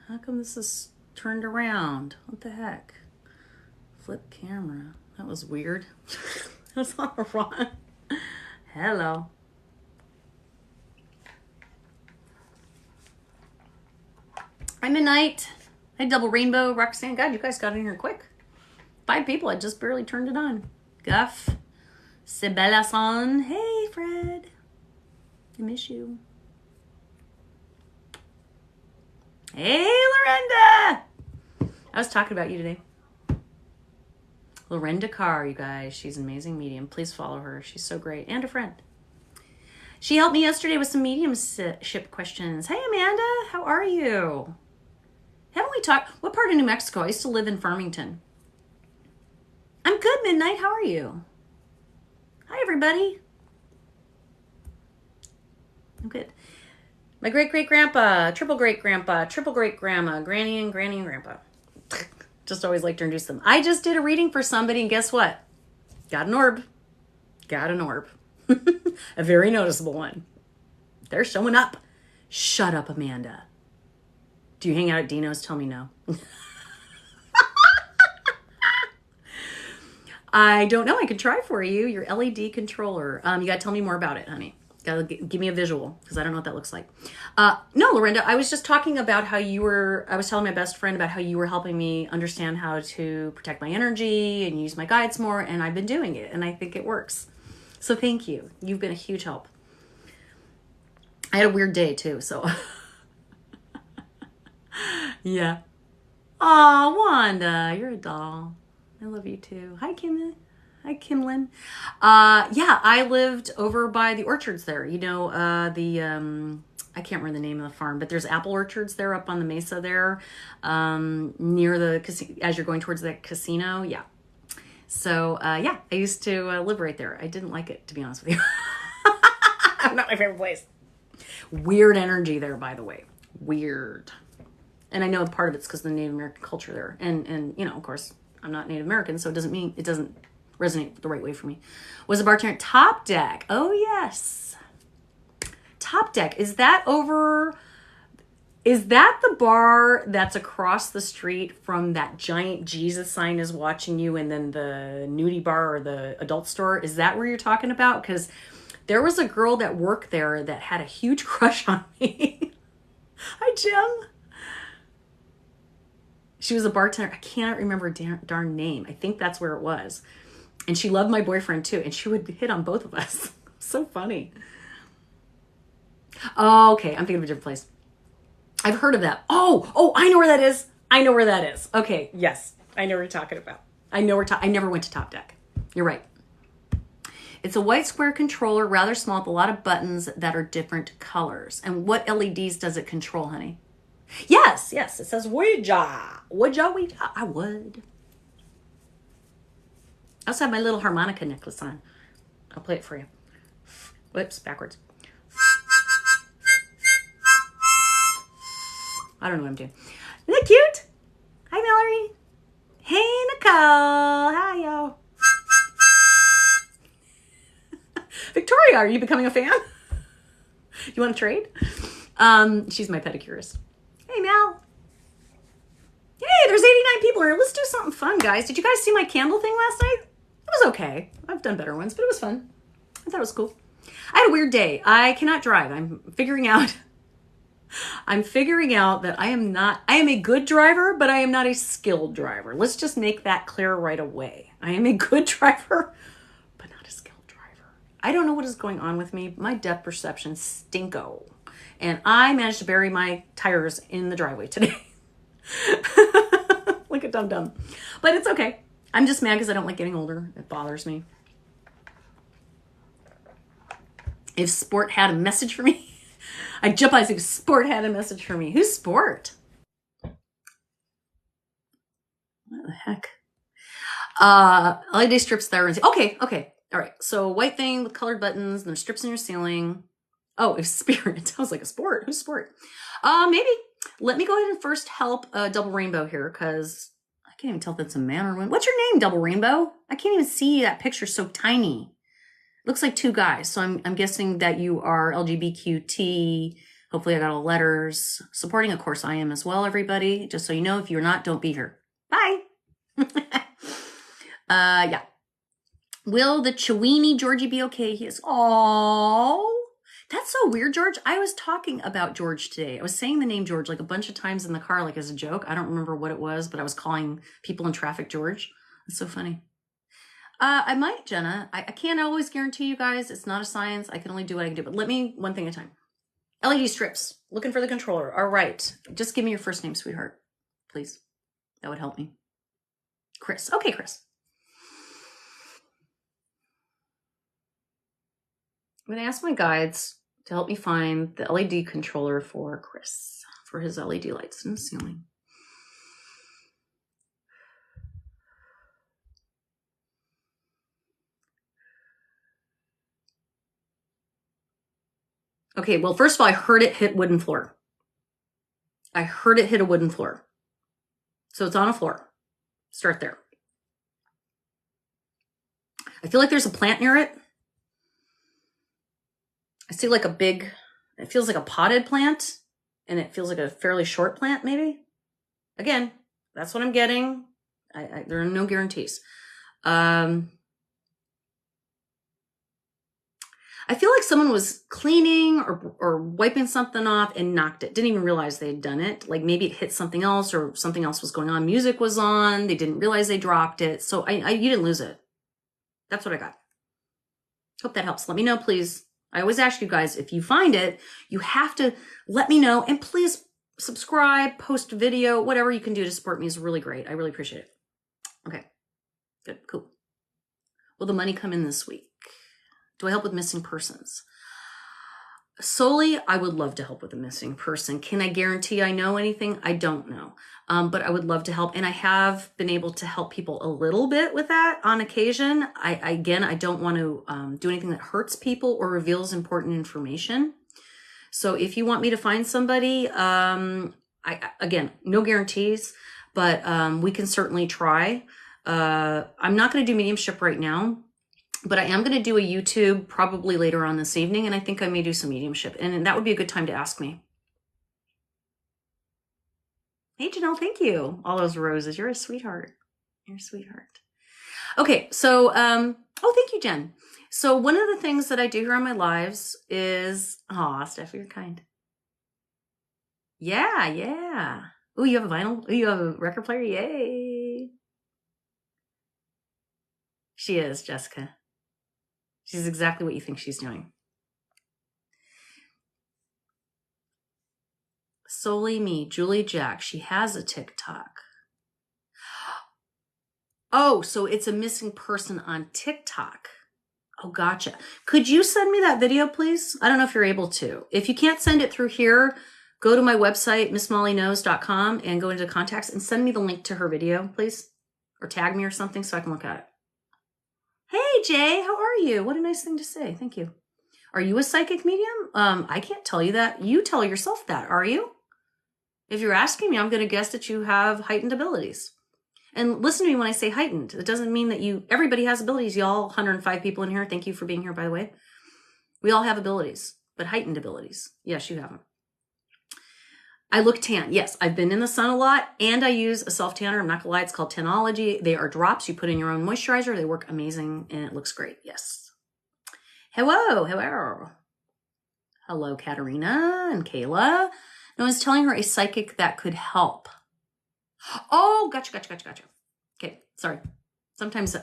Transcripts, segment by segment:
How come this is turned around? What the heck? Flip camera. That was weird. That's all wrong. Hello. Hi, Midnight. Hi, Double Rainbow. Roxanne. God, you guys got in here quick. 5 people. I just barely turned it on. Guff. Sibella-san. Hey, Fred. I miss you. Hey, Lorenda. I was talking about you today. Lorenda Carr, you guys. She's an amazing medium. Please follow her. She's so great. And a friend. She helped me yesterday with some mediumship questions. Hey, Amanda. How are you? Haven't we talked? What part of New Mexico? I used to live in Farmington. I'm good, Midnight. How are you? Hi, everybody. I'm good. My great-great-grandpa, triple great-grandpa, triple great-grandma, granny and grandpa. Just always like to introduce them. I just did a reading for somebody, and guess what? Got an orb. Got an orb. A very noticeable one. They're showing up. Shut up, Amanda. Do you hang out at Dino's? Tell me no. I don't know. I could try for you. Your LED controller. You got to tell me more about it, honey. Gotta give me a visual because I don't know what that looks like. No, Lorenda, I was just talking about how I was telling my best friend about how you were helping me understand how to protect my energy and use my guides more, and I've been doing it, and I think it works. So thank you. You've been a huge help. I had a weird day too, so. Yeah. Aw, Wanda, you're a doll. I love you too. Hi, Kim. Hi, Kimlin. Yeah, I lived over by the orchards there. You know, I can't remember the name of the farm, but there's apple orchards there up on the mesa there, near the as you're going towards that casino. Yeah. So, yeah, I used to live right there. I didn't like it, to be honest with you. Not my favorite place. Weird energy there, by the way. Weird. And I know part of it's because of the Native American culture there. And you know, of course, I'm not Native American, so it doesn't resonate the right way for me. Was a bartender at Top Deck. Oh, yes. Top Deck. Is that the bar that's across the street from that giant Jesus sign is watching you and then the nudie bar or the adult store? Is that where you're talking about? Because there was a girl that worked there that had a huge crush on me. Hi, Jim. She was a bartender. I cannot remember her darn name. I think that's where it was. And she loved my boyfriend too. And she would hit on both of us. So funny. Oh, okay. I'm thinking of a different place. I've heard of that. Oh, I know where that is. Okay. Yes. I know what you're talking about. I never went to Top Deck. You're right. It's a white square controller, rather small, with a lot of buttons that are different colors. And what LEDs does it control, honey? Yes. It says Ouija. Ouija. I would. I also have my little harmonica necklace on. I'll play it for you. Whoops, backwards. I don't know what I'm doing. Isn't that cute? Hi, Mallory. Hey, Nicole. Hi, y'all. Victoria, are you becoming a fan? You want to trade? She's my pedicurist. Hey, Mal. Hey, there's 89 people here. Let's do something fun, guys. Did you guys see my candle thing last night? It was okay. I've done better ones, but it was fun. I thought it was cool. I had a weird day. I cannot drive. I'm figuring out that I am a good driver, but I am not a skilled driver. Let's just make that clear right away. I am a good driver, but not a skilled driver. I don't know what is going on with me. My depth perception stinko. And I managed to bury my tires in the driveway today. Like a dum-dum. But it's okay. I'm just mad because I don't like getting older. It bothers me. If Sport had a message for me, I'd jump on and say, Sport had a message for me. Who's Sport? What the heck? LED strips there. Okay. All right. So white thing with colored buttons, and there's strips in your ceiling. Oh, it's Spirit. I was like, a Sport? Who's Sport? Maybe. Let me go ahead and first help Double Rainbow here, because I can't even tell if it's a man or woman. What's your name, Double Rainbow? I can't even see that picture so tiny. Looks like 2 guys. So I'm guessing that you are LGBTQT Hopefully I got all letters supporting. Of course I am as well, everybody. Just so you know, if you're not, don't be here. Bye. Yeah. Will the Chewini Georgie be okay? He is. Oh, that's so weird, George. I was talking about George today. I was saying the name George like a bunch of times in the car, like as a joke. I don't remember what it was, but I was calling people in traffic George. It's so funny. I might, Jenna. I can't always guarantee you guys. It's not a science. I can only do what I can do. But let me one thing at a time. LED strips. Looking for the controller. All right. Just give me your first name, sweetheart. Please. That would help me. Chris. Okay, Chris. I'm going to ask my guides to help me find the LED controller for Chris, for his LED lights in the ceiling. Okay, well, first of all, I heard it hit wooden floor. I heard it hit a wooden floor. So it's on a floor. Start there. I feel like there's a plant near it. I see like a big, it feels like a potted plant, and it feels like a fairly short plant, maybe. Again, that's what I'm getting. There are no guarantees. I feel like someone was cleaning or wiping something off and knocked it. Didn't even realize they had done it. Like maybe it hit something else or something else was going on. Music was on. They didn't realize they dropped it. So you didn't lose it. That's what I got. Hope that helps. Let me know, please. I always ask you guys, if you find it, you have to let me know. And please subscribe, post a video, whatever you can do to support me is really great. I really appreciate it. Okay, good, cool. Will the money come in this week? Do I help with missing persons? Solely, I would love to help with a missing person. Can I guarantee I know anything? I don't know. But I would love to help. And I have been able to help people a little bit with that on occasion. I don't want to do anything that hurts people or reveals important information. So if you want me to find somebody, again, no guarantees, but we can certainly try. I'm not going to do mediumship right now. But I am going to do a YouTube probably later on this evening, and I think I may do some mediumship, and that would be a good time to ask me. Hey, Janelle, thank you. All those roses. You're a sweetheart. You're a sweetheart. Okay, so, oh, thank you, Jen. So one of the things that I do here on my lives is, aw, Steph, you're kind. Yeah. Oh, you have a vinyl? Oh, you have a record player? Yay. She is, Jessica. She's exactly what you think she's doing. Solely me, Julie Jack. She has a TikTok. Oh, so it's a missing person on TikTok. Oh, gotcha. Could you send me that video, please? I don't know if you're able to. If you can't send it through here, go to my website, missmollyknows.com, and go into contacts and send me the link to her video, please. Or tag me or something so I can look at it. Hey, Jay, how are you? What a nice thing to say. Thank you. Are you a psychic medium? I can't tell you that. You tell yourself that, are you? If you're asking me, I'm going to guess that you have heightened abilities. And listen to me when I say heightened. It doesn't mean that everybody has abilities. Y'all, 105 people in here. Thank you for being here, by the way. We all have abilities, but heightened abilities. Yes, you have them. I look tan. Yes, I've been in the sun a lot, and I use a self-tanner. I'm not gonna lie, it's called Tanology. They are drops. You put in your own moisturizer. They work amazing, and it looks great. Yes. Hello. Hello, Katerina and Kayla. No one's telling her a psychic that could help. Oh, gotcha. Okay, sorry. Sometimes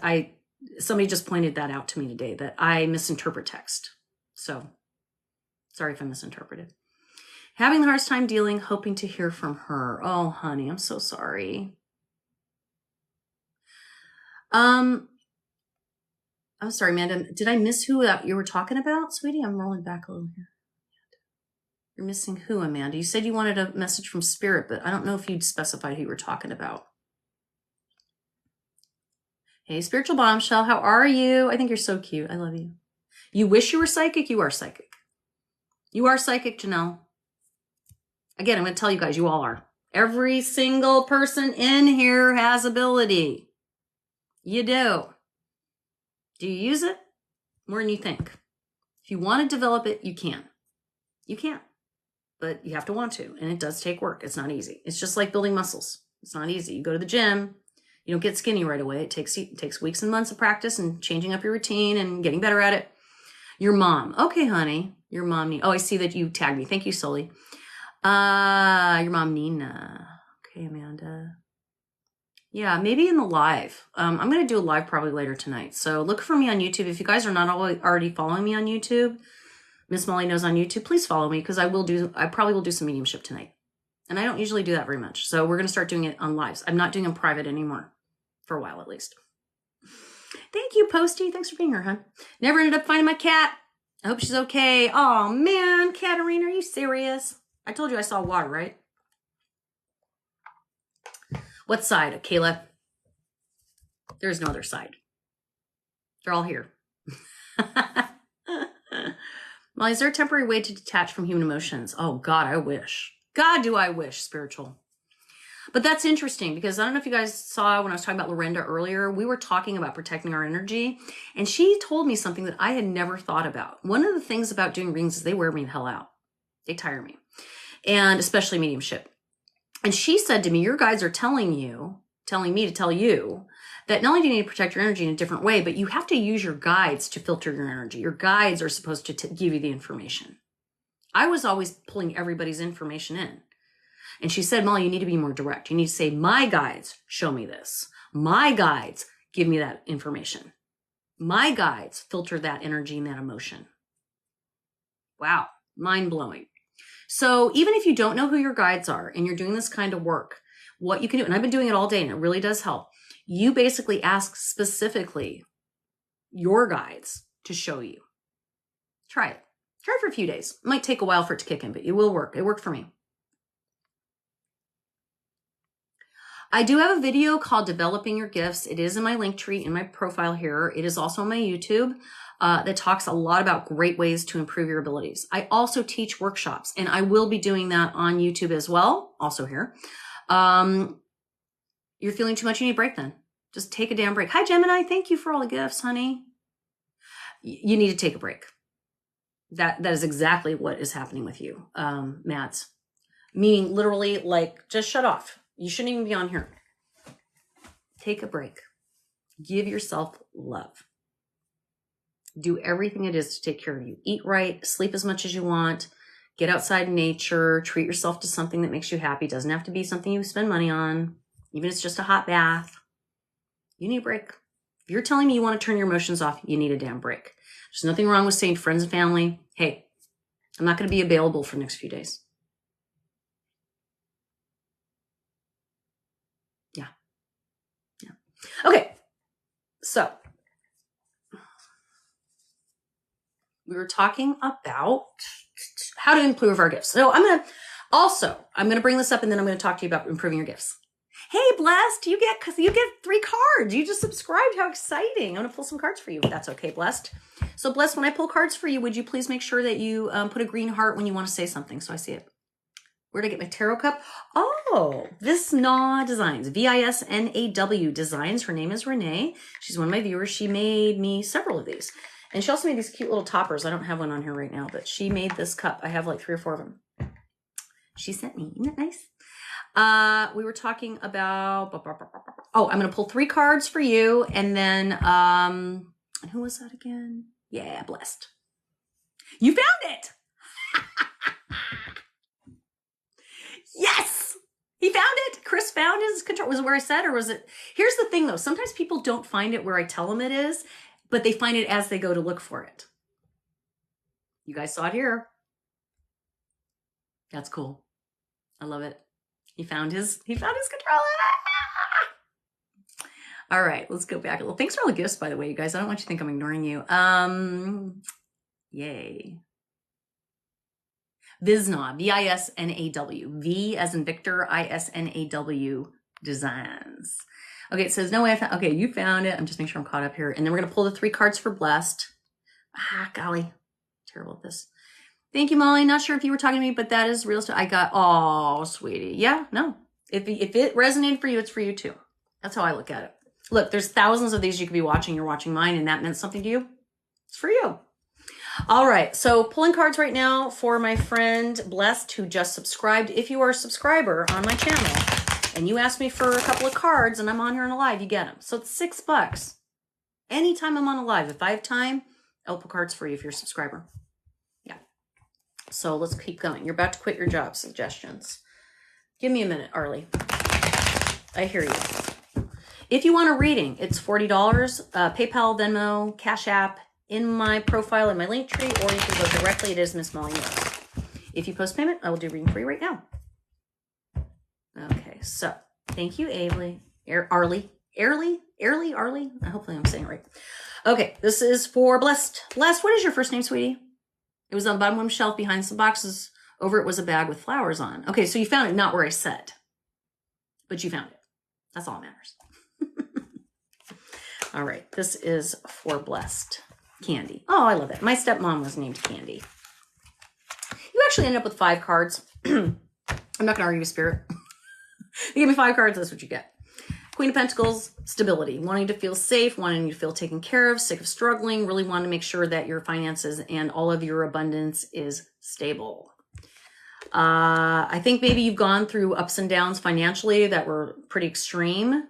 somebody just pointed that out to me today, that I misinterpret text. So, sorry if I misinterpreted. Having the hardest time dealing, hoping to hear from her. Oh, honey, I'm so sorry. I'm sorry, Amanda. Did I miss who you were talking about, sweetie? I'm rolling back a little here. You're missing who, Amanda? You said you wanted a message from Spirit, but I don't know if you'd specified who you were talking about. Hey, Spiritual Bombshell, how are you? I think you're so cute. I love you. You wish you were psychic? You are psychic. You are psychic, Janelle. Again, I'm going to tell you guys, you all are. Every single person in here has ability. You do. Do you use it? More than you think. If you want to develop it, you can. You can. but you have to want to, and it does take work. It's not easy. It's just like building muscles. It's not easy. You go to the gym, you don't get skinny right away. It takes weeks and months of practice and changing up your routine and getting better at it. Your mom. Okay, honey. Your mom. Oh, I see that you tagged me. Thank you, Sully. Your mom, Nina. Okay, Amanda. Yeah, maybe in the live. I'm going to do a live probably later tonight. So look for me on YouTube. If you guys are not already following me on YouTube, Miss Molly Knows on YouTube, please follow me because I probably will do some mediumship tonight. And I don't usually do that very much. So we're going to start doing it on lives. I'm not doing them private anymore. For a while, at least. Thank you, Posty. Thanks for being here, hon. Never ended up finding my cat. I hope she's okay. Oh, man. Katarina, are you serious? I told you I saw water, right? What side, Kayla? There's no other side. They're all here. Well, is there a temporary way to detach from human emotions? Oh, God, I wish. God, do I wish, spiritual. But that's interesting because I don't know if you guys saw when I was talking about Lorinda earlier, we were talking about protecting our energy. And she told me something that I had never thought about. One of the things about doing readings is they wear me the hell out. They tire me. And especially mediumship. And she said to me, your guides are telling me to tell you that not only do you need to protect your energy in a different way, but you have to use your guides to filter your energy. Your guides are supposed to give you the information. I was always pulling everybody's information in. And she said, Molly, you need to be more direct. You need to say, my guides show me this. My guides give me that information. My guides filter that energy and that emotion. Wow, mind blowing. So even if you don't know who your guides are and you're doing this kind of work, what you can do, and I've been doing it all day and it really does help, you basically ask specifically your guides to show you. Try it. Try it for a few days. It might take a while for it to kick in, but it will work. It worked for me. I do have a video called Developing Your Gifts. It is in my link tree in my profile here. It is also on my YouTube that talks a lot about great ways to improve your abilities. I also teach workshops, and I will be doing that on YouTube as well, also here. You're feeling too much, you need a break then. Just take a damn break. Hi, Gemini. Thank you for all the gifts, honey. You need to take a break. That is exactly what is happening with you, Mads. Meaning literally like just shut off. You shouldn't even be on here. Take a break. Give yourself love. Do everything it is to take care of you. Eat right, sleep as much as you want, get outside in nature, treat yourself to something that makes you happy. It doesn't have to be something you spend money on. Even if it's just a hot bath. You need a break. If you're telling me you want to turn your emotions off, you need a damn break. There's nothing wrong with saying to friends and family, hey, I'm not going to be available for the next few days. Okay, so we were talking about how to improve our gifts. So I'm going to bring this up and then I'm going to talk to you about improving your gifts. Hey, Blessed, you get 3 cards. You just subscribed. How exciting. I'm going to pull some cards for you if that's okay, Blessed. So Blessed, when I pull cards for you, would you please make sure that you put a green heart when you want to say something so I see it? Where'd I get my tarot cup? Oh, Visnaw Designs, V-I-S-N-A-W Designs. Her name is Renee. She's one of my viewers. She made me several of these. And she also made these cute little toppers. I don't have one on here right now, but she made this cup. I have like 3 or 4 of them. She sent me. Isn't that nice? We were talking about... Oh, I'm going to pull 3 cards for you. And then... who was that again? Yeah, Blessed. You found it! Yes! He found it. Chris found his control. Was it where I said, or was it? Here's the thing though. Sometimes people don't find it where I tell them it is, but they find it as they go to look for it. You guys saw it here. That's cool. I love it. He found his controller. All right, let's go back a little. Thanks for all the gifts, by the way, you guys. I don't want you to think I'm ignoring you. Yay. Visnaw, V-I-S-N-A-W. V as in Victor, I-S-N-A-W Designs. Okay, it says, no way I found, okay, you found it. I'm just making sure I'm caught up here. And then we're going to pull the 3 cards for Blessed. Ah, golly. Terrible at this. Thank you, Molly. Not sure if you were talking to me, but that is real stuff. I got, oh, sweetie. Yeah, no. If it resonated for you, it's for you too. That's how I look at it. Look, there's thousands of these you could be watching. You're watching mine, and that meant something to you. It's for you. All right, so pulling cards right now for my friend Blessed, who just subscribed. If you are a subscriber on my channel and you ask me for a couple of cards and I'm on here on a live, you get them. So it's $6. Anytime I'm on a live, if I have time, I'll pull cards for you if you're a subscriber. Yeah. So let's keep going. You're about to quit your job. Suggestions. Give me a minute, Arlie. I hear you. If you want a reading, it's $40. PayPal, Venmo, Cash App, in my profile, in my link tree, or you can go directly. It is Miss Molly Rose. If you post payment, I will do reading for you right now. Okay, so thank you, Arlie. Arlie. Hopefully I'm saying it right. Okay, this is for Blessed. Blessed, what is your first name, sweetie? It was on the bottom of the shelf behind some boxes. Over it was a bag with flowers on. Okay, so you found it not where I said, but you found it. That's all that matters. All right, this is for Blessed. Candy. Oh, I love it. My stepmom was named Candy. You actually end up with 5 cards. I'm not going to argue with Spirit. You give me 5 cards, that's what you get. Queen of Pentacles, stability. Wanting to feel safe, wanting to feel taken care of, sick of struggling, really want to make sure that your finances and all of your abundance is stable. I think maybe you've gone through ups and downs financially that were pretty extreme.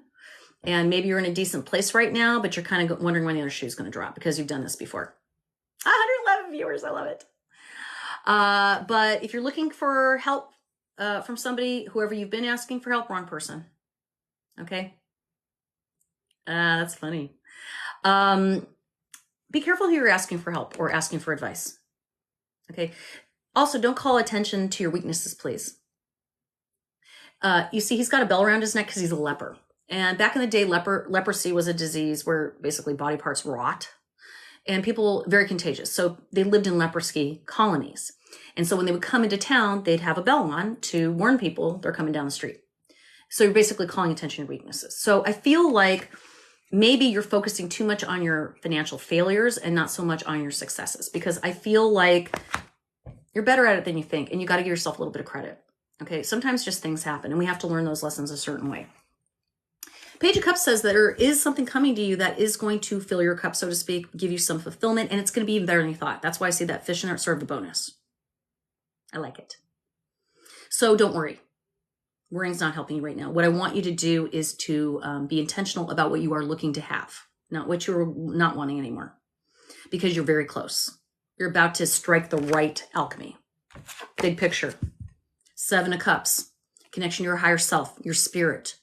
And maybe you're in a decent place right now, but you're kind of wondering when the other shoe is going to drop because you've done this before. 111 viewers. I love it. But if you're looking for help from somebody, whoever you've been asking for help, wrong person. Okay. That's funny. Be careful who you're asking for help or asking for advice. Okay. Also, don't call attention to your weaknesses, please. You see, he's got a bell around his neck because he's a leper. And back in the day, leprosy was a disease where basically body parts rot and people, very contagious. So they lived in leprosy colonies. And so when they would come into town, they'd have a bell on to warn people they're coming down the street. So you're basically calling attention to weaknesses. So I feel like maybe you're focusing too much on your financial failures and not so much on your successes, because I feel like you're better at it than you think. And you got to give yourself a little bit of credit. Okay. Sometimes just things happen and we have to learn those lessons a certain way. Page of Cups says that there is something coming to you that is going to fill your cup, so to speak, give you some fulfillment, and it's going to be even better than you thought. That's why I see that fish in there. It's sort of a bonus. I like it. So don't worry. Worrying's not helping you right now. What I want you to do is to be intentional about what you are looking to have, not what you're not wanting anymore, because you're very close. You're about to strike the right alchemy. Big picture. 7 of Cups. Connection to your higher self, your spirit,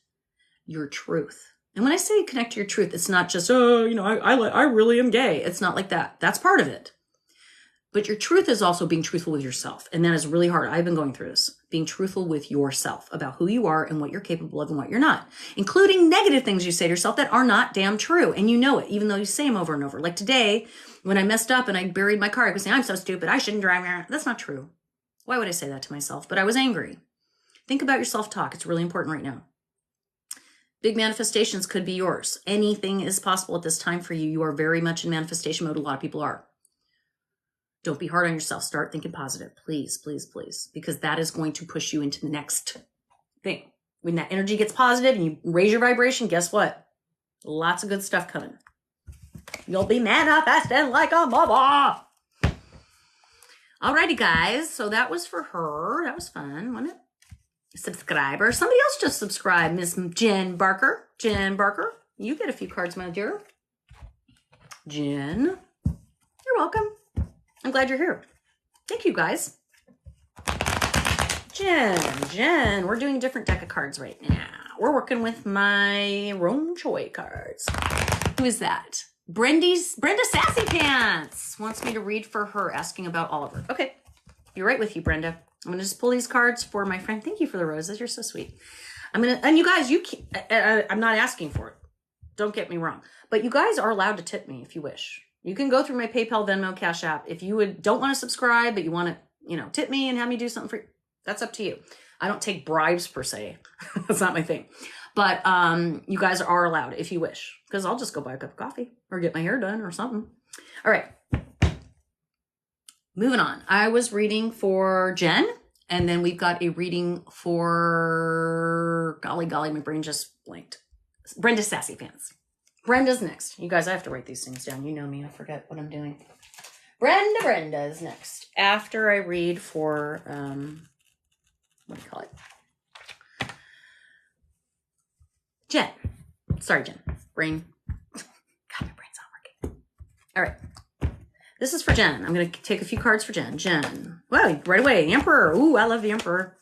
your truth. And when I say connect to your truth, it's not just, I really am gay. It's not like that. That's part of it. But your truth is also being truthful with yourself. And that is really hard. I've been going through this. Being truthful with yourself about who you are and what you're capable of and what you're not. Including negative things you say to yourself that are not damn true. And you know it, even though you say them over and over. Like today, when I messed up and I buried my car, I was saying, I'm so stupid. I shouldn't drive. That's not true. Why would I say that to myself? But I was angry. Think about your self-talk. It's really important right now. Big manifestations could be yours. Anything is possible at this time for you. You are very much in manifestation mode. A lot of people are. Don't be hard on yourself. Start thinking positive. Please, please, please. Because that is going to push you into the next thing. When that energy gets positive and you raise your vibration, guess what? Lots of good stuff coming. You'll be manifesting like a mother. Alrighty, guys. So that was for her. That was fun, wasn't it? Subscriber. Somebody else just subscribed. Miss Jen Barker. Jen Barker. You get a few cards, my dear. Jen. You're welcome. I'm glad you're here. Thank you, guys. Jen. We're doing a different deck of cards right now. We're working with my Rome Choi cards. Who is that? Brenda Sassy Pants wants me to read for her, asking about Oliver. Okay. You're right with you, Brenda. I'm going to just pull these cards for my friend. Thank you for the roses. You're so sweet. And you guys, I'm not asking for it. Don't get me wrong. But you guys are allowed to tip me if you wish. You can go through my PayPal, Venmo, Cash App. If you don't want to subscribe, but you want to, tip me and have me do something for you, that's up to you. I don't take bribes per se. That's not my thing. But you guys are allowed if you wish, because I'll just go buy a cup of coffee or get my hair done or something. All right. Moving on. I was reading for Jen, and then we've got a reading for, golly, my brain just blanked. Brenda Sassy Pants. Brenda's next. You guys, I have to write these things down. You know me. I forget what I'm doing. Brenda is next. After I read for, what do you call it? Jen. Sorry, Jen. Brain. God, my brain's not working. All right. This is for Jen. I'm going to take a few cards for Jen. Jen. Wow, right away. Emperor. Ooh, I love the Emperor.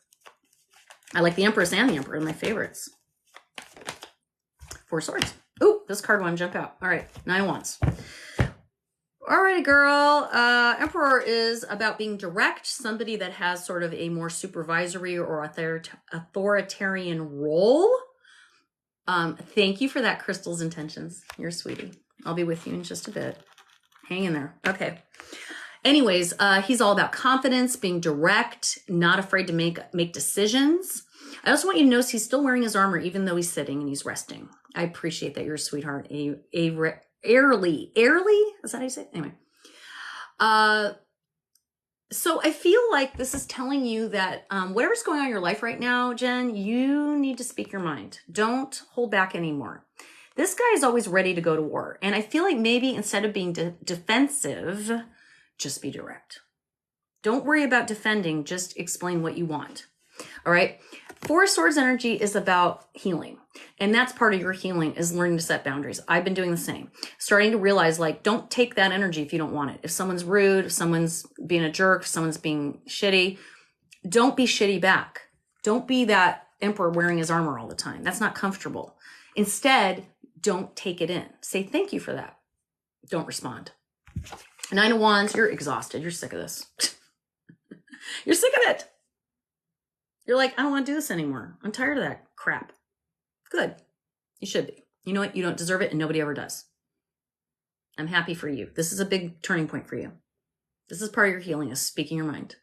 I like the Empress and the Emperor. My favorites. 4 swords. Ooh, this card wanted to jump out. All right. 9 of wands. All right, girl. Emperor is about being direct. Somebody that has sort of a more supervisory or authoritarian role. Thank you for that, Crystal's intentions. You're a sweetie. I'll be with you in just a bit. Hang in there. Okay. Anyways, he's all about confidence, being direct, not afraid to make decisions. I also want you to notice he's still wearing his armor, even though he's sitting and he's resting. I appreciate that. You're a sweetheart. Airly. Is that how you say it? Anyway. So I feel like this is telling you that whatever's going on in your life right now, Jen, you need to speak your mind. Don't hold back anymore. This guy is always ready to go to war. And I feel like maybe instead of being defensive, just be direct. Don't worry about defending. Just explain what you want. All right. 4 of Swords energy is about healing. And that's part of your healing is learning to set boundaries. I've been doing the same. Starting to realize, like, don't take that energy if you don't want it. If someone's rude, if someone's being a jerk, if someone's being shitty, don't be shitty back. Don't be that emperor wearing his armor all the time. That's not comfortable. Instead, don't take it in. Say thank you for that. Don't respond. 9 of wands, you're exhausted. You're sick of this. You're sick of it. You're like, I don't want to do this anymore. I'm tired of that crap. Good. You should be. You know what? You don't deserve it and nobody ever does. I'm happy for you. This is a big turning point for you. This is part of your healing, is speaking your mind.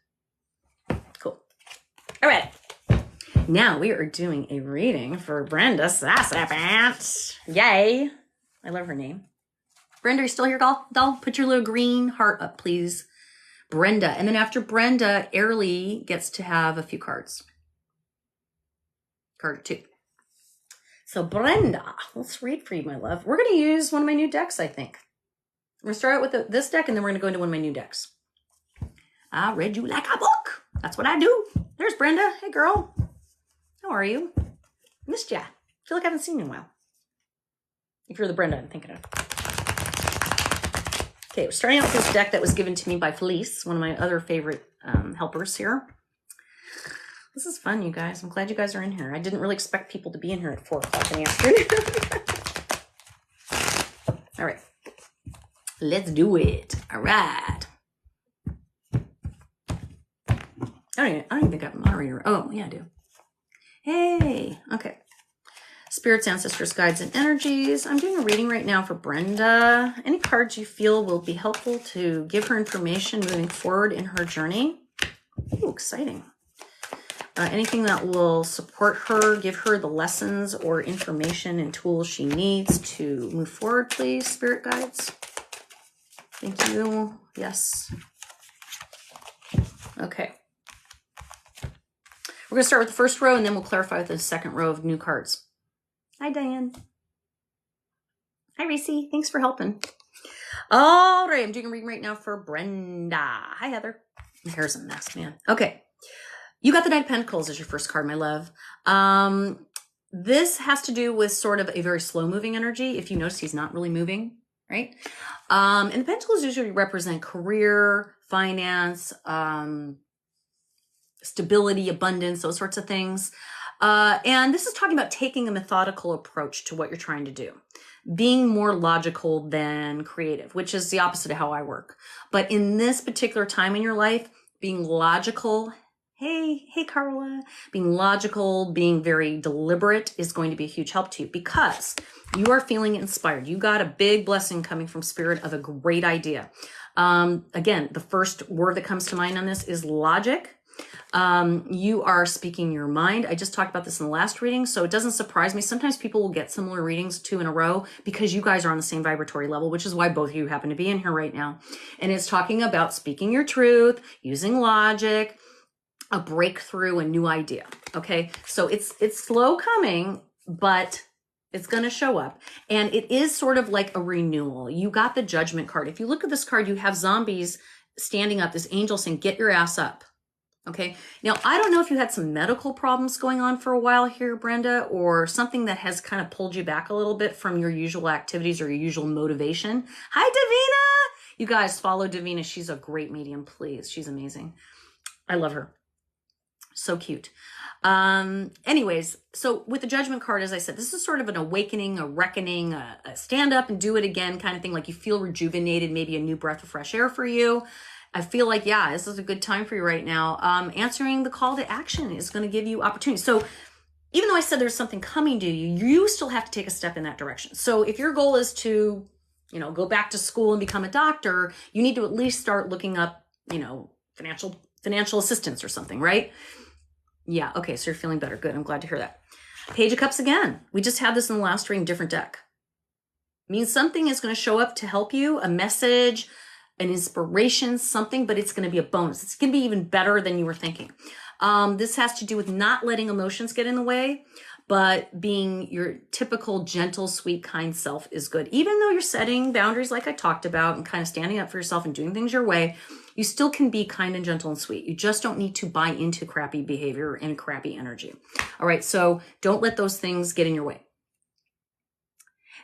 Cool. All right. Now we are doing a reading for Brenda Sassapant. Yay. I love her name. Brenda, are you still here, doll? Put your little green heart up, please. Brenda. And then after Brenda, Airly gets to have a few cards. Card 2. So Brenda, let's read for you, my love. We're going to use one of my new decks, I think. We're going to start out with this deck, and then we're going to go into one of my new decks. I read you like a book. That's what I do. There's Brenda. Hey, girl. How are you? Missed ya. Feel like I haven't seen you in a while. If you're the Brenda I'm thinking of. Okay, we're starting out with this deck that was given to me by Felice, one of my other favorite helpers here. This is fun, you guys. I'm glad you guys are in here. I didn't really expect people to be in here at 4 o'clock in the afternoon. All right. Let's do it. All right. I don't even think I have a moderator. Oh, yeah, I do. Hey. Okay. Spirits, ancestors, guides, and energies. I'm doing a reading right now for Brenda. Any cards you feel will be helpful to give her information moving forward in her journey. Ooh, exciting. Anything that will support her, give her the lessons or information and tools she needs to move forward, please, spirit guides. Thank you. Yes. Okay. We're going to start with the first row, and then we'll clarify with the second row of new cards. Hi, Diane. Hi, Reese. Thanks for helping. All right, I'm doing a reading right now for Brenda. Hi, Heather. My hair's a mess, man. Okay. You got the Knight of Pentacles as your first card, my love. This has to do with sort of a very slow-moving energy. If you notice, he's not really moving, right? And the Pentacles usually represent career, finance, stability, abundance, those sorts of things. And this is talking about taking a methodical approach to what you're trying to do. Being more logical than creative, which is the opposite of how I work. But in this particular time in your life, being logical, hey Carla, being logical, being very deliberate is going to be a huge help to you because you are feeling inspired. You got a big blessing coming from spirit of a great idea. Again, the first word that comes to mind on this is logic. You are speaking your mind. I just talked about this in the last reading, so it doesn't surprise me. Sometimes people will get similar readings 2 in a row because you guys are on the same vibratory level, which is why both of you happen to be in here right now. And it's talking about speaking your truth, using logic, a breakthrough, a new idea. Okay. So it's slow coming, but It's going to show up. And it is sort of like a renewal. You got the Judgment card. If you look at this card, you have zombies standing up, this angel saying, get your ass up. Okay. Now, I don't know if you had some medical problems going on for a while here, Brenda, or something that has kind of pulled you back a little bit from your usual activities or your usual motivation. Hi, Davina. You guys follow Davina. She's a great medium, please. She's amazing. I love her. So cute. Anyways, so with the Judgment card, as I said, this is sort of an awakening, a reckoning, a stand up and do it again kind of thing. Like you feel rejuvenated, maybe a new breath of fresh air for you. I feel like, yeah, this is a good time for you right now. Answering the call to action is going to give you opportunity. So even though I said there's something coming to you, you still have to take a step in that direction. So if your goal is to, go back to school and become a doctor, you need to at least start looking up, financial assistance or something, right? Yeah. Okay. So you're feeling better. Good. I'm glad to hear that. Page of Cups again. We just had this in the last reading, different deck. Means something is going to show up to help you, a message, an inspiration, something, but it's going to be a bonus. It's going to be even better than you were thinking. This has to do with not letting emotions get in the way, but being your typical gentle, sweet, kind self is good. Even though you're setting boundaries like I talked about and kind of standing up for yourself and doing things your way, you still can be kind and gentle and sweet. You just don't need to buy into crappy behavior and crappy energy. All right, so don't let those things get in your way.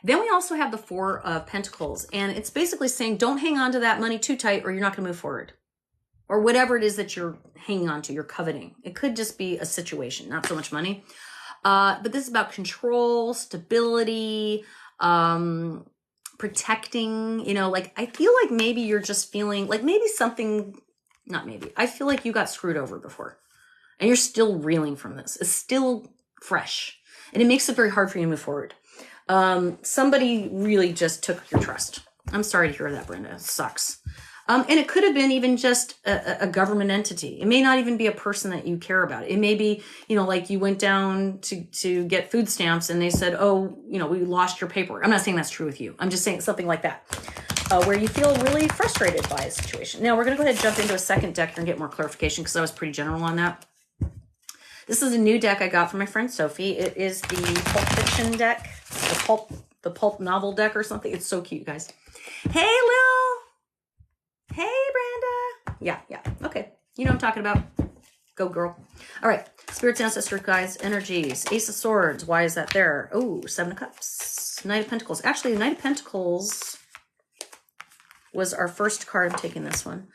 Then we also have the Four of Pentacles, and it's basically saying don't hang on to that money too tight or you're not going to move forward. Or whatever it is that you're hanging on to, you're coveting. It could just be a situation, not so much money. But this is about control, stability, protecting, I feel like maybe you're just feeling like maybe something, not maybe, I feel like you got screwed over before and you're still reeling from this. It's still fresh and it makes it very hard for you to move forward. Somebody really just took your trust. I'm sorry to hear that, Brenda. It sucks. And it could have been even just a government entity. It may not even be a person that you care about. It may be, like you went down to get food stamps and they said, oh, we lost your paperwork. I'm not saying that's true with you. I'm just saying something like that, where you feel really frustrated by a situation. Now we're going to go ahead and jump into a second deck and get more clarification because I was pretty general on that. This is a new deck I got from my friend Sophie. It is the Pulp Fiction deck, the pulp novel deck or something. It's so cute, guys. Hey, Lil. Hey, Brenda. Yeah. Okay. You know what I'm talking about. Go, girl. All right. Spirits, ancestors, guides, energies. Ace of Swords. Why is that there? Oh, Seven of Cups. Knight of Pentacles. Actually, the Knight of Pentacles was our first card. I'm taking this one.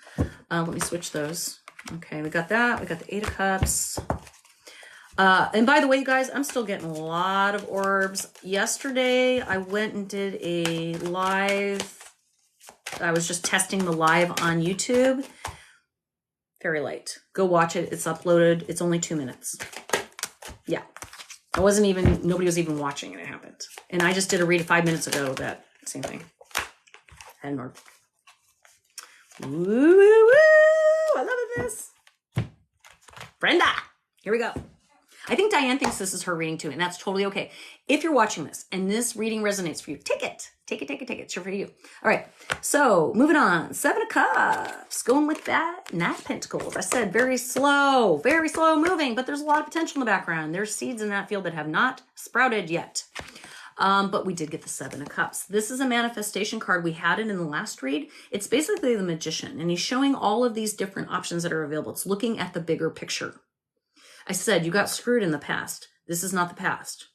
Let me switch those. Okay, we got that. We got the Eight of Cups. And by the way, you guys, I'm still getting a lot of orbs. Yesterday, I went and did a live. I was just testing the live on YouTube. Very light. Go watch it. It's uploaded. It's only 2 minutes. Yeah. Nobody was even watching and it happened. And I just did a read 5 minutes ago, that same thing. And more. Woo, woo, woo. I love this. Brenda, here we go. I think Diane thinks this is her reading too, and that's totally okay. If you're watching this and this reading resonates for you, take it. Take it. It's for you. All right. So moving on. Seven of Cups. Going with that. Knight of Pentacles. I said very slow moving, but there's a lot of potential in the background. There's seeds in that field that have not sprouted yet. But we did get the Seven of Cups. This is a manifestation card. We had it in the last read. It's basically the Magician, and he's showing all of these different options that are available. It's looking at the bigger picture. I said, you got screwed in the past. This is not the past.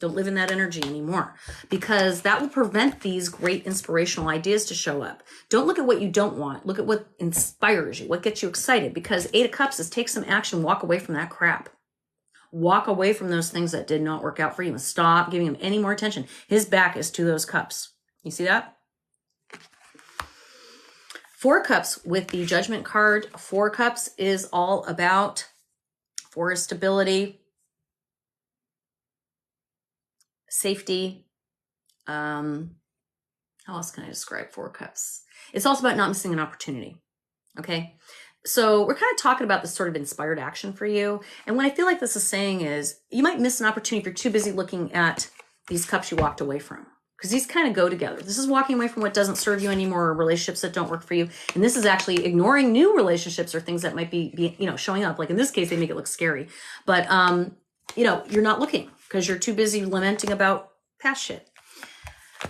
Don't live in that energy anymore because that will prevent these great inspirational ideas to show up. Don't look at what you don't want. Look at what inspires you, what gets you excited, because Eight of Cups is take some action, walk away from that crap. Walk away from those things that did not work out for you and stop giving him any more attention. His back is to those cups. You see that? Four Cups with the Judgment card. Four Cups is all about for stability, safety. How else can I describe Four Cups? It's also about not missing an opportunity. Okay. So we're kind of talking about this sort of inspired action for you. And what I feel like this is saying is you might miss an opportunity if you're too busy looking at these cups you walked away from. Because these kind of go together. This is walking away from what doesn't serve you anymore, or relationships that don't work for you. And this is actually ignoring new relationships or things that might be showing up. Like in this case, they make it look scary. But you're not looking because you're too busy lamenting about past shit.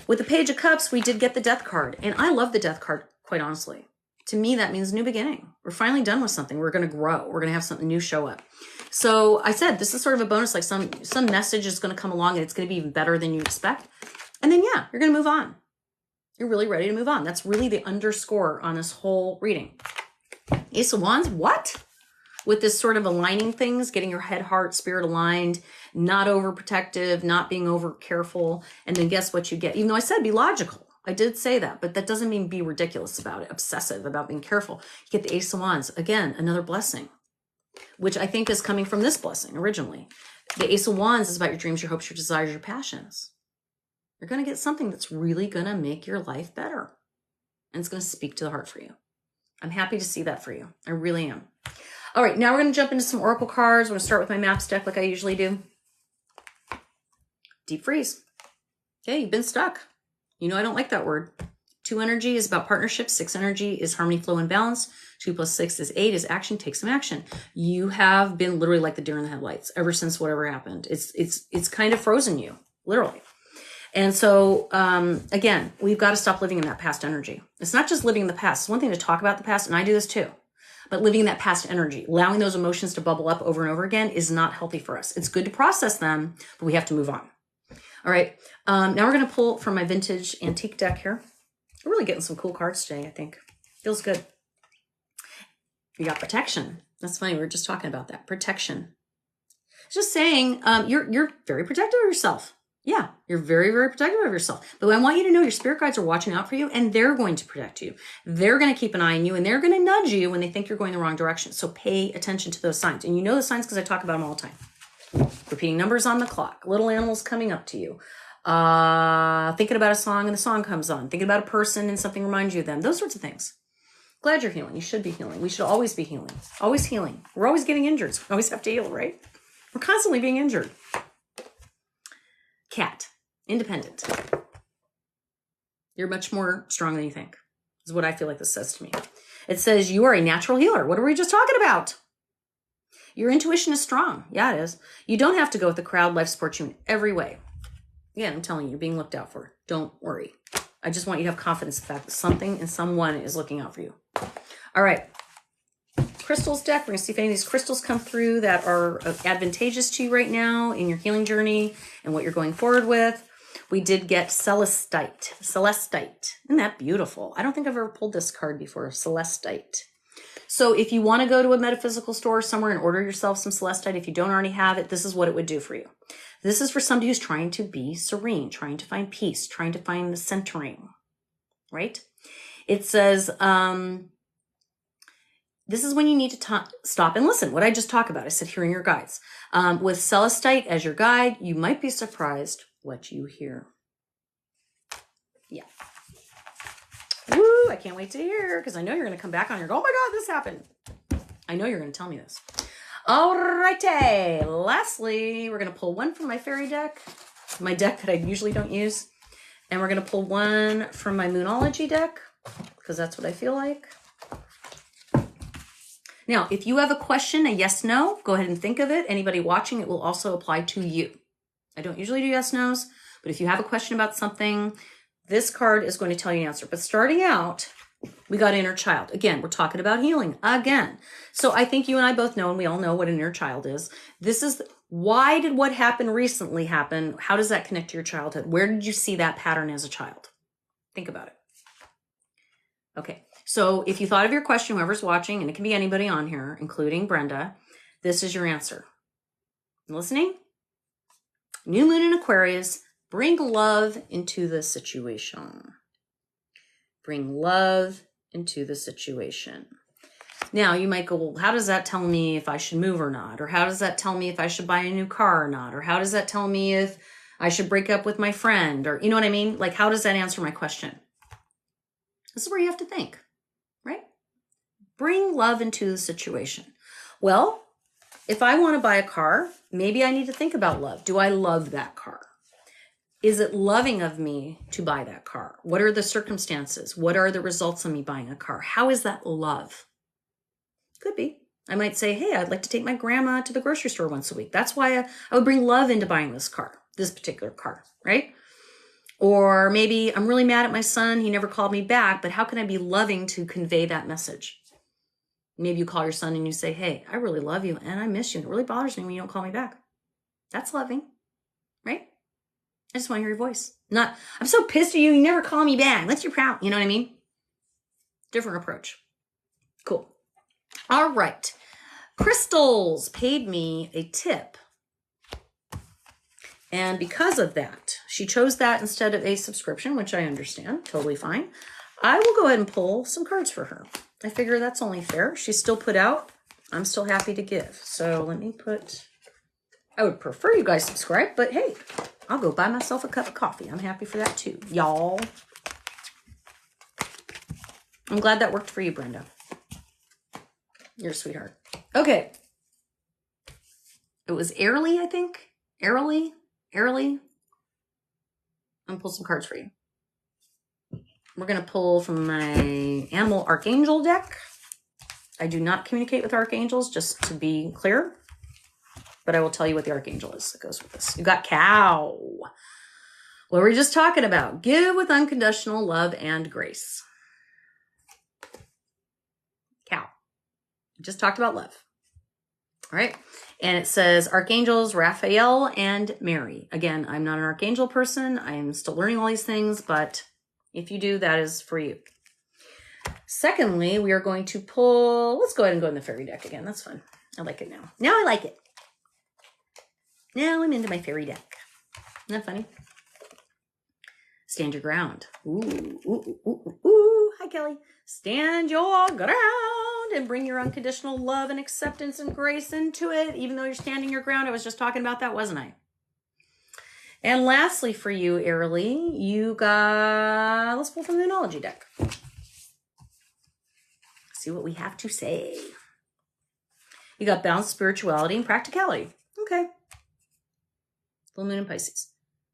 With the Page of Cups, we did get the Death card. And I love the Death card, quite honestly. To me, that means new beginning. We're finally done with something. We're going to grow. We're going to have something new show up. So I said, this is sort of a bonus, like some message is going to come along and it's going to be even better than you expect. And then, yeah, you're going to move on. You're really ready to move on. That's really the underscore on this whole reading. Ace of Wands, what? With this sort of aligning things, getting your head, heart, spirit aligned, not overprotective, not being over careful. And then guess what you get? Even though I said be logical. I did say that, but that doesn't mean be ridiculous about it, obsessive about being careful. You get the Ace of Wands. Again, another blessing, which I think is coming from this blessing originally. The Ace of Wands is about your dreams, your hopes, your desires, your passions. You're going to get something that's really going to make your life better. And it's going to speak to the heart for you. I'm happy to see that for you. I really am. All right, now we're going to jump into some oracle cards. I'm going to start with my maps deck like I usually do. Deep freeze. Okay, you've been stuck. You know I don't like that word. 2 energy is about partnership. 6 energy is harmony, flow, and balance. 2 plus 6 is 8 is action. Take some action. You have been literally like the deer in the headlights ever since whatever happened. It's kind of frozen you, literally. And so, again, we've got to stop living in that past energy. It's not just living in the past. It's one thing to talk about the past, and I do this too. But living in that past energy, allowing those emotions to bubble up over and over again is not healthy for us. It's good to process them, but we have to move on. All right. Now we're going to pull from my vintage antique deck here. We're really getting some cool cards today, I think. Feels good. We got protection. That's funny. We were just talking about that. Protection. It's just saying you're very protective of yourself. Yeah, you're very, very protective of yourself. But I want you to know your spirit guides are watching out for you, and they're going to protect you. They're going to keep an eye on you, and they're going to nudge you when they think you're going the wrong direction. So pay attention to those signs. And you know the signs because I talk about them all the time. Repeating numbers on the clock. Little animals coming up to you. Thinking about a song and the song comes on. Thinking about a person and something reminds you of them. Those sorts of things. Glad you're healing. You should be healing. We should always be healing. Always healing. We're always getting injured. So we always have to heal, right? We're constantly being injured. Cat. Independent. You're much more strong than you think, is what I feel like this says to me. It says you are a natural healer. What are we just talking about? Your intuition is strong. Yeah, it is. You don't have to go with the crowd. Life supports you in every way. Again, I'm telling you, you're being looked out for. Don't worry. I just want you to have confidence in the fact that something and someone is looking out for you. All right. Crystals deck. We're going to see if any of these crystals come through that are advantageous to you right now in your healing journey and what you're going forward with. We did get Celestite. Celestite. Isn't that beautiful? I don't think I've ever pulled this card before. Celestite. So if you want to go to a metaphysical store somewhere and order yourself some Celestite, if you don't already have it, this is what it would do for you. This is for somebody who's trying to be serene, trying to find peace, trying to find the centering, right? It says, this is when you need to stop and listen. What I just talked about, I said hearing your guides. With Celestite as your guide, you might be surprised what you hear. Yeah. Woo, I can't wait to hear because I know you're going to come back on here and go, oh my God, this happened. I know you're going to tell me this. All righty. Lastly, we're going to pull one from my fairy deck, my deck that I usually don't use. And we're going to pull one from my Moonology deck because that's what I feel like. Now, if you have a question, a yes, no, go ahead and think of it. Anybody watching, it will also apply to you. I don't usually do yes, no's, but if you have a question about something, this card is going to tell you an answer. But starting out, we got inner child. Again, we're talking about healing again. So I think you and I both know, and we all know what an inner child is. This is, why did what happened recently happen? How does that connect to your childhood? Where did you see that pattern as a child? Think about it. Okay. So if you thought of your question, whoever's watching, and it can be anybody on here, including Brenda, this is your answer. Listening? New moon in Aquarius, bring love into the situation. Bring love into the situation. Now you might go, well, how does that tell me if I should move or not? Or how does that tell me if I should buy a new car or not? Or how does that tell me if I should break up with my friend? Or you know what I mean? Like, how does that answer my question? This is where you have to think, right? Bring love into the situation. Well, if I want to buy a car, maybe I need to think about love. Do I love that car? Is it loving of me to buy that car? What are the circumstances? What are the results of me buying a car? How is that love? Could be. I might say, hey, I'd like to take my grandma to the grocery store once a week. That's why I would bring love into buying this particular car, right? Or maybe I'm really mad at my son. He never called me back, but how can I be loving to convey that message? Maybe you call your son and you say, hey, I really love you and I miss you. And it really bothers me when you don't call me back. That's loving, right? I just want to hear your voice. Not, I'm so pissed at you. You never call me back. What's your problem? You know what I mean? Different approach. Cool. All right. Crystals paid me a tip. And because of that, she chose that instead of a subscription, which I understand, totally fine. I will go ahead and pull some cards for her. I figure that's only fair. She's still put out. I'm still happy to give. So let me put, I would prefer you guys subscribe, but hey, I'll go buy myself a cup of coffee. I'm happy for that too, y'all. I'm glad that worked for you, Brenda. You're a sweetheart. Okay. It was Airly, I think. Airly. I'm gonna pull some cards for you. We're gonna pull from my Animal Archangel deck. I do not communicate with archangels, just to be clear, but I will tell you what the archangel is that goes with this. You got Cow. What were we just talking about? Give with unconditional love and grace. Cow. Just talked about love. All right. And it says archangels, Raphael and Mary. Again, I'm not an archangel person. I am still learning all these things, but if you do, that is for you. Secondly, we are going to pull, let's go ahead and go in the fairy deck again. That's fun. I like it now. Now I like it. Now I'm into my fairy deck. Isn't that funny? Stand your ground. Ooh, ooh, ooh, ooh, ooh. Hi, Kelly. Stand your ground and bring your unconditional love and acceptance and grace into it. Even though you're standing your ground, I was just talking about that, wasn't I? And lastly for you, Airly, you got, let's pull from the Moonology deck. See what we have to say. You got balance, spirituality, and practicality. Okay. Full moon in Pisces.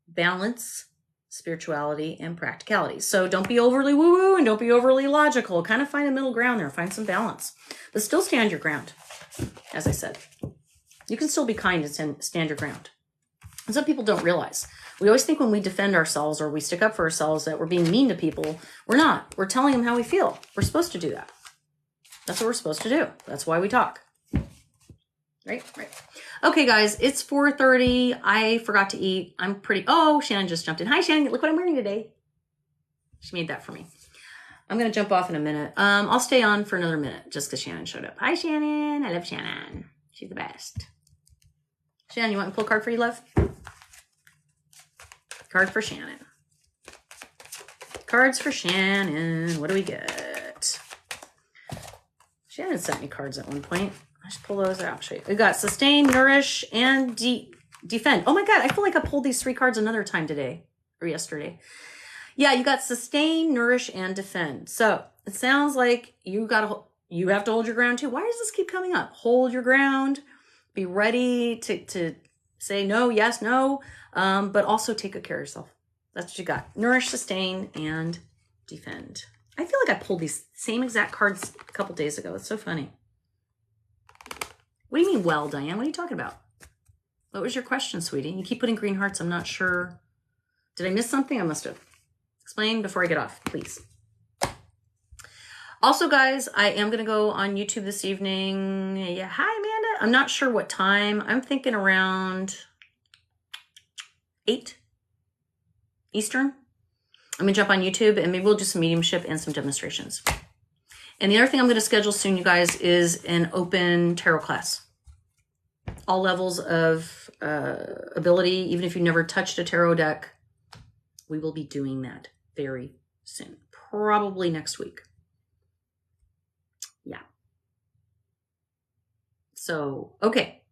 Balance, spirituality, and practicality. So don't be overly woo-woo and don't be overly logical. Kind of find a middle ground there. Find some balance. But still stand your ground, as I said. You can still be kind and stand your ground. And some people don't realize. We always think when we defend ourselves or we stick up for ourselves that we're being mean to people. We're not. We're telling them how we feel. We're supposed to do that. That's what we're supposed to do. That's why we talk. Right? Okay, guys, it's 4:30. I forgot to eat. I'm pretty, oh, Shannon just jumped in. Hi, Shannon. Look what I'm wearing today. She made that for me. I'm going to jump off in a minute. I'll stay on for another minute just because Shannon showed up. Hi, Shannon. I love Shannon. She's the best. Shannon, you want me to pull a card for you, love? Card for Shannon. Cards for Shannon. What do we get? Shannon sent me cards at one point. I should pull those out. Show you. We got sustain, nourish, and defend. Oh my God, I feel like I pulled these 3 cards another time today or yesterday. Yeah, you got sustain, nourish, and defend. So it sounds like you have to hold your ground too. Why does this keep coming up? Hold your ground. Be ready to say no, yes, no, but also take good care of yourself. That's what you got. Nourish, sustain, and defend. I feel like I pulled these same exact cards a couple days ago. It's so funny. What do you mean, well, Diane? What are you talking about? What was your question, sweetie? You keep putting green hearts. I'm not sure. Did I miss something? I must have. Explain before I get off, please. Also, guys, I am going to go on YouTube this evening. Yeah, hi, Amanda. I'm not sure what time. I'm thinking around 8 Eastern. I'm going to jump on YouTube and maybe we'll do some mediumship and some demonstrations. And the other thing I'm going to schedule soon, you guys, is an open tarot class. All levels of ability, even if you've never touched a tarot deck, we will be doing that very soon. Probably next week. Yeah. So, okay.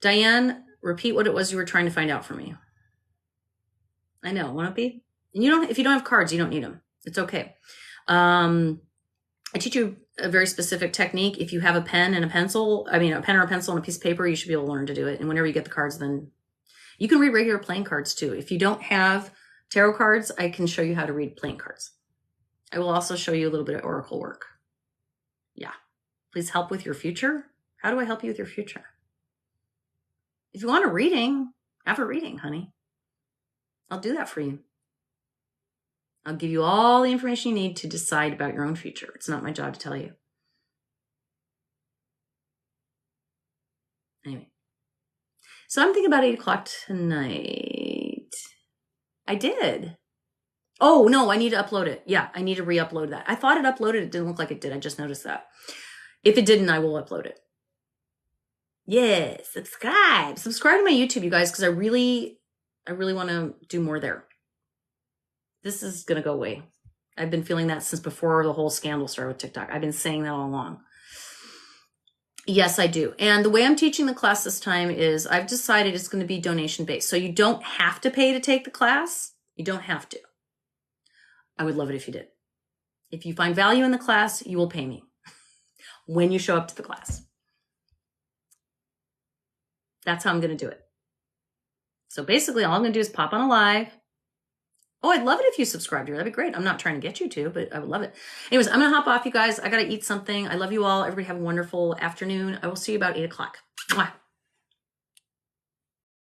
Diane, repeat what it was you were trying to find out for me. I know, won't it be? And if you don't have cards, you don't need them. It's okay. I teach you a very specific technique. If you have a pen and a pencil, a pen or a pencil and a piece of paper, you should be able to learn to do it. And whenever you get the cards, then you can read regular playing cards too. If you don't have tarot cards, I can show you how to read playing cards. I will also show you a little bit of oracle work. Yeah. Please help with your future. How do I help you with your future? If you want a reading, have a reading, honey. I'll do that for you. I'll give you all the information you need to decide about your own future. It's not my job to tell you. Anyway. So I'm thinking about 8 o'clock tonight. I did. Oh, no, I need to upload it. Yeah, I need to re-upload that. I thought it uploaded. It didn't look like it did. I just noticed that. If it didn't, I will upload it. Yes, subscribe. Subscribe to my YouTube, you guys, because I really want to do more there. This is going to go away. I've been feeling that since before the whole scandal started with TikTok. I've been saying that all along. Yes, I do. And the way I'm teaching the class this time is I've decided it's going to be donation based. So you don't have to pay to take the class. You don't have to. I would love it if you did. If you find value in the class, you will pay me when you show up to the class. That's how I'm going to do it. So basically all I'm going to do is pop on a live. Oh, I'd love it if you subscribed here. That'd be great. I'm not trying to get you to, but I would love it. Anyways, I'm going to hop off, you guys. I got to eat something. I love you all. Everybody have a wonderful afternoon. I will see you about 8 o'clock. Mwah.